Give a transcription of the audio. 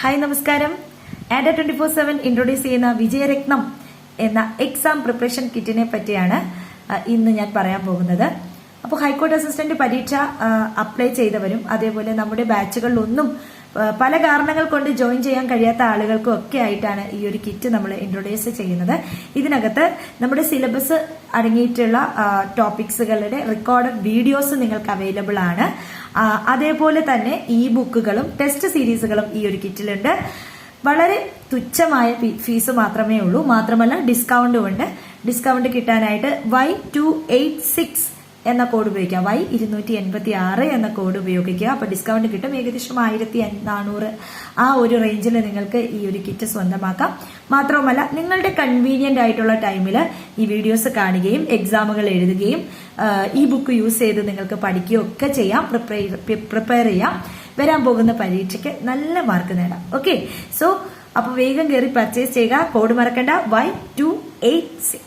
Hi നമസ്കാരം. And 24/7 introduce ചെയ്യുന്ന വിജയരത്നം എന്ന എക്സാം പ്രിപ്പറേഷൻ കിറ്റിനെ പറ്റിയാണ് ഇന്ന് ഞാൻ പറയാൻ പോകുന്നത്. അപ്പോൾ ഹൈക്കോടതി അസിസ്റ്റന്റ് പരീക്ഷ അപ്ലൈ ചെയ്തവരും അതേപോലെ നമ്മുടെ ബാച്ചുകളിലൊന്നും പല കാരണങ്ങൾ കൊണ്ട് ജോയിൻ ചെയ്യാൻ കഴിയാത്ത ആളുകൾക്കും ഒക്കെ ആയിട്ടാണ് ഈ ഒരു കിറ്റ് നമ്മൾ ഇൻട്രൊഡ്യൂസ് ചെയ്യുന്നത്. ഇതിനകത്ത് നമ്മുടെ സിലബസ് അടങ്ങിയിട്ടുള്ള ടോപ്പിക്സുകളുടെ റെക്കോർഡഡ് വീഡിയോസ് നിങ്ങൾക്ക് അവൈലബിൾ ആണ്. അതേപോലെ തന്നെ ഇ ബുക്കുകളും ടെസ്റ്റ് സീരീസുകളും ഈ ഒരു കിറ്റിലുണ്ട്. വളരെ തുച്ഛമായ ഫീസ് മാത്രമേ ഉള്ളൂ. മാത്രമല്ല ഡിസ്കൗണ്ടും ഉണ്ട്. ഡിസ്കൗണ്ട് കിട്ടാനായിട്ട് Y286 എന്ന കോഡ് ഉപയോഗിക്കുക. Y286 എന്ന കോഡ് ഉപയോഗിക്കുക. അപ്പൊ ഡിസ്കൗണ്ട് കിട്ടും. ഏകദേശം 1400 ആ ഒരു റേഞ്ചിൽ നിങ്ങൾക്ക് ഈ ഒരു കിറ്റ് സ്വന്തമാക്കാം. മാത്രവുമല്ല നിങ്ങളുടെ കൺവീനിയന്റ് ആയിട്ടുള്ള ടൈമിൽ ഈ വീഡിയോസ് കാണുകയും എക്സാമുകൾ എഴുതുകയും ഈ ബുക്ക് യൂസ് ചെയ്ത് നിങ്ങൾക്ക് പഠിക്കുകയും ഒക്കെ ചെയ്യാം. പ്രിപ്പയർ ചെയ്യാം. വരാൻ പോകുന്ന പരീക്ഷയ്ക്ക് നല്ല മാർക്ക് നേടാം. ഓക്കെ, സോ അപ്പൊ വേഗം കയറി പർച്ചേസ് ചെയ്യുക. കോഡ് മറക്കണ്ട, Y286.